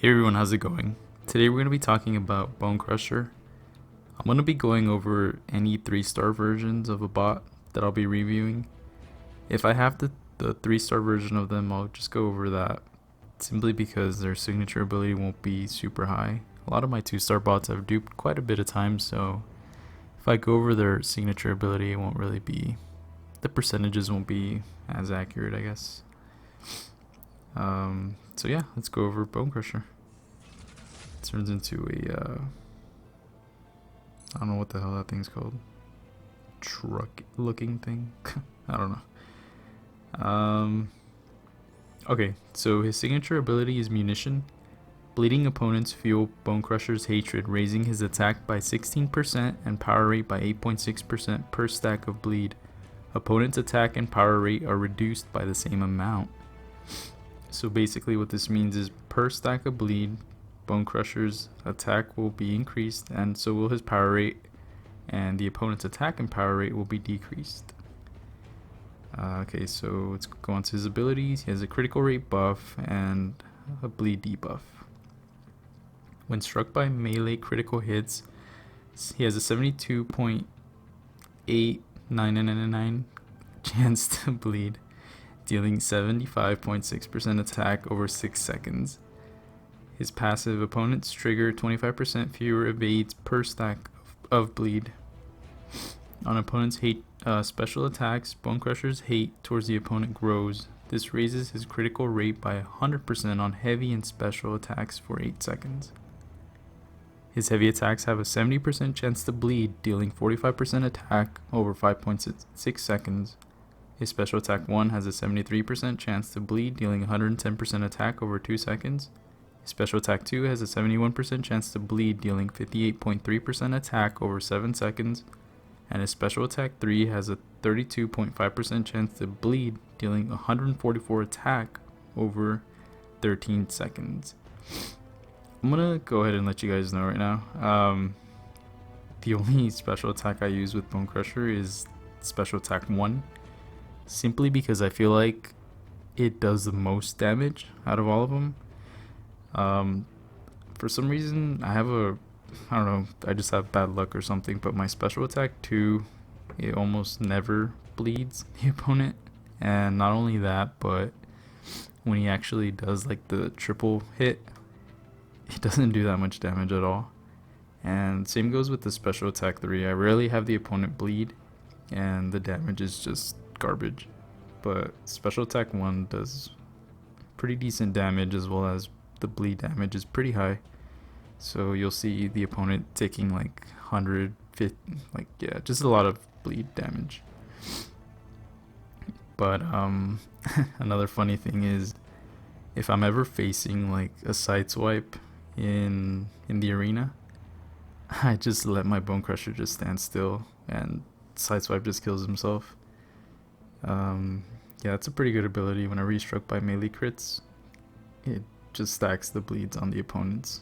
Hey everyone, how's it going? Today we're going to be talking about Bonecrusher. I'm going to be going over any 3-star versions of a bot that I'll be reviewing. If I have the 3-star version of them, I'll just go over that simply because their signature ability won't be super high. A lot of my 2-star bots I've duped quite a bit of times, so if I go over their signature ability, it won't really be, the percentages won't be as accurate, I guess. So yeah, let's go over Bonecrusher. It turns into a, I don't know what the hell that thing's called. Truck looking thing? I don't know. Okay, so his signature ability is Munition. Bleeding opponents fuel Bonecrusher's hatred, raising his attack by 16% and power rate by 8.6% per stack of bleed. Opponents' attack and power rate are reduced by the same amount. So basically what this means is per stack of bleed, Bonecrusher's attack will be increased and so will his power rate, and the opponent's attack and power rate will be decreased. Okay, so let's go on to his abilities. He has a critical rate buff and a bleed debuff. When struck by melee critical hits, he has a 72.8999 chance to bleed, dealing 75.6% attack over 6 seconds. His passive opponents trigger 25% fewer evades per stack of bleed. On opponents' hate special attacks, Bonecrusher's hate towards the opponent grows. This raises his critical rate by 100% on heavy and special attacks for 8 seconds. His heavy attacks have a 70% chance to bleed, dealing 45% attack over 5.6 seconds. His special attack 1 has a 73% chance to bleed, dealing 110% attack over 2 seconds. His special attack 2 has a 71% chance to bleed, dealing 58.3% attack over 7 seconds. And his special attack 3 has a 32.5% chance to bleed, dealing 144 attack over 13 seconds. I'm gonna go ahead and let you guys know right now. The only special attack I use with Bonecrusher is special attack 1. Simply because I feel like it does the most damage out of all of them. For some reason, I don't know, I just have bad luck or something, but my special attack 2, it almost never bleeds the opponent. And not only that, but when he actually does like the triple hit, it doesn't do that much damage at all. And same goes with the special attack 3. I rarely have the opponent bleed, and the damage is just garbage. But special attack 1 does pretty decent damage, as well as the bleed damage is pretty high. So you'll see the opponent taking like 150, like, yeah, just a lot of bleed damage. But another funny thing is, if I'm ever facing like a sideswipe in the arena, I just let my Bonecrusher just stand still and sideswipe just kills himself. Yeah, it's a pretty good ability. Whenever he's struck by melee crits, it just stacks the bleeds on the opponents.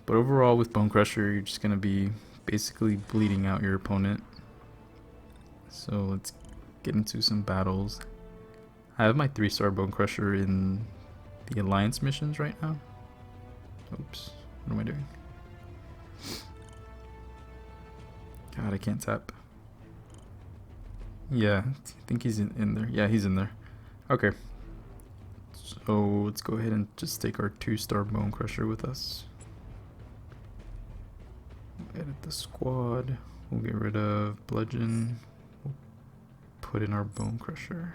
But overall with Bonecrusher, you're just going to be basically bleeding out your opponent. So let's get into some battles. I have my 3-star Bonecrusher in the Alliance missions right now. Oops, what am I doing? God, I can't tap. Yeah, I think he's in there. Yeah, he's in there. Okay. So let's go ahead and just take our 2-star Bonecrusher with us. Edit the squad. We'll get rid of Bludgeon. We'll put in our Bonecrusher.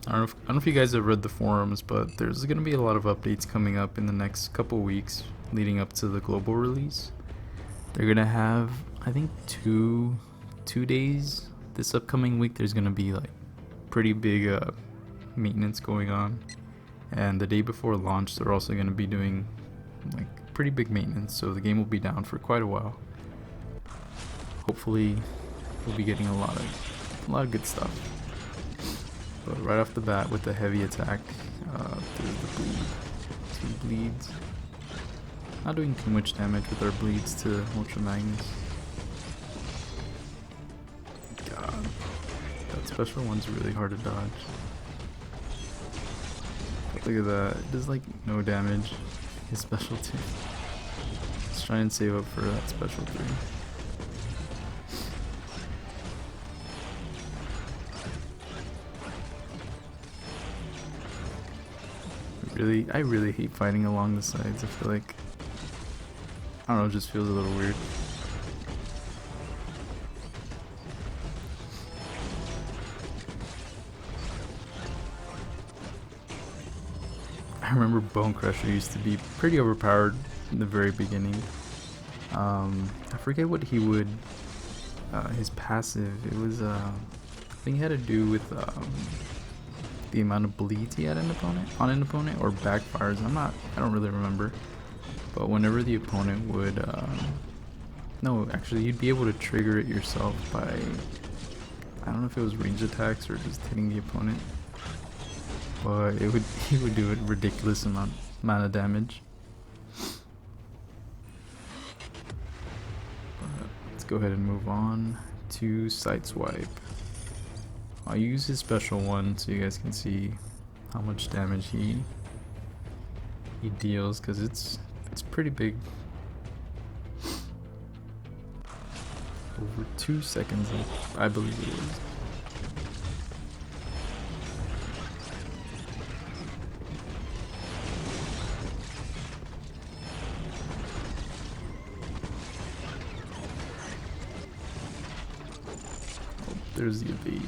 I don't know if you guys have read the forums, but there's going to be a lot of updates coming up in the next couple weeks leading up to the global release. They're going to have, I think, two days this upcoming week. There's going to be like pretty big maintenance going on. And the day before launch, they're also going to be doing like pretty big maintenance. So the game will be down for quite a while. Hopefully we'll be getting a lot of good stuff. But right off the bat with the heavy attack, there's the bleed. 2 bleeds. Not doing too much damage with our bleeds to Ultra Magnus. special one's really hard to dodge. Look at that. It does like no damage. His special 2. Let's try and save up for that special 3. I really hate fighting along the sides. I feel like, I don't know, it just feels a little weird. I remember Bonecrusher used to be pretty overpowered in the very beginning. I forget what he would, his passive, it was, I think it had to do with, the amount of bleeds he had on an opponent, or backfires. I don't really remember. But whenever the opponent would, no, actually you'd be able to trigger it yourself by, I don't know if it was range attacks or just hitting the opponent. But he would do a ridiculous amount of damage. But let's go ahead and move on to Sideswipe. I'll use his special one so you guys can see how much damage he deals, because it's pretty big. Over 2 seconds, I believe it is. Oh, there's the evade.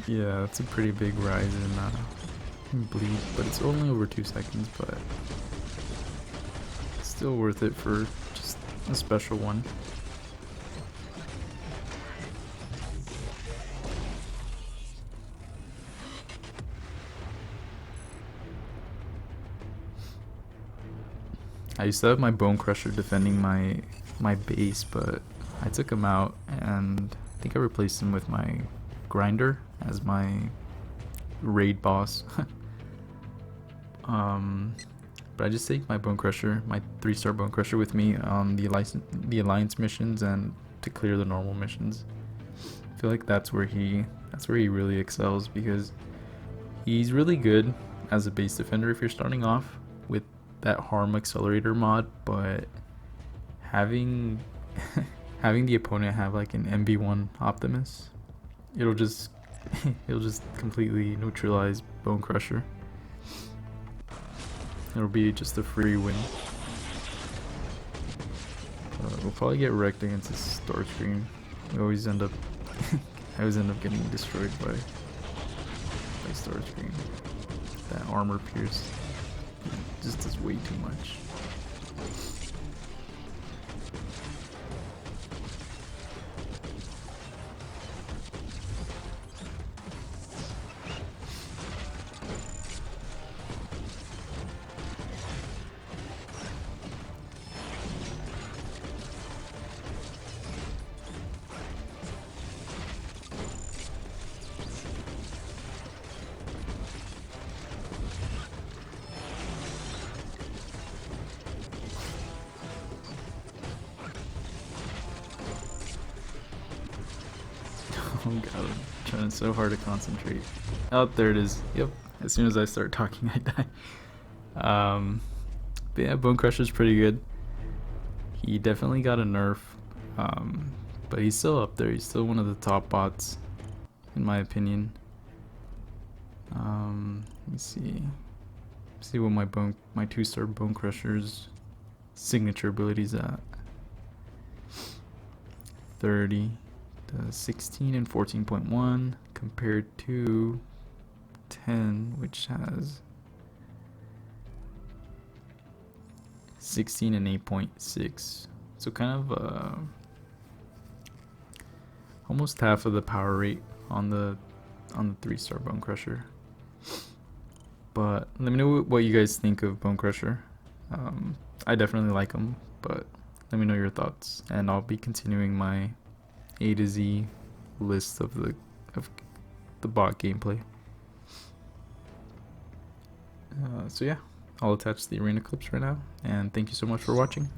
Yeah, it's a pretty big rise in bleed, but it's only over 2 seconds, but it's still worth it for just a special one. I used to have my Bonecrusher defending my base, but I took him out and I think I replaced him with my Grinder as my raid boss. But I just take my Bonecrusher, my 3-star Bonecrusher, with me on the alliance missions and to clear the normal missions. I feel like that's where he really excels, because he's really good as a base defender if you're starting off with that harm accelerator mod, but having having the opponent have like an MB1 Optimus, it'll just completely neutralize Bonecrusher. It'll be just a free win. We'll probably get wrecked against this star screen. We always end up I always end up getting destroyed by star screen. That armor pierce just does way too much. Oh god, I'm trying so hard to concentrate. Oh, there it is. Yep. As soon as I start talking, I die. But yeah, Bonecrusher's pretty good. He definitely got a nerf, but he's still up there. He's still one of the top bots, in my opinion. Let me see. See what my 2-star Bonecrusher's signature abilities at. 30. 16 and 14.1 compared to 10, which has 16 and 8.6. So kind of almost half of the power rate on the 3-star Bonecrusher. But let me know what you guys think of Bonecrusher. I definitely like him, but let me know your thoughts, and I'll be continuing my A to Z list of the bot gameplay. So yeah, I'll attach the arena clips right now, and thank you so much for watching.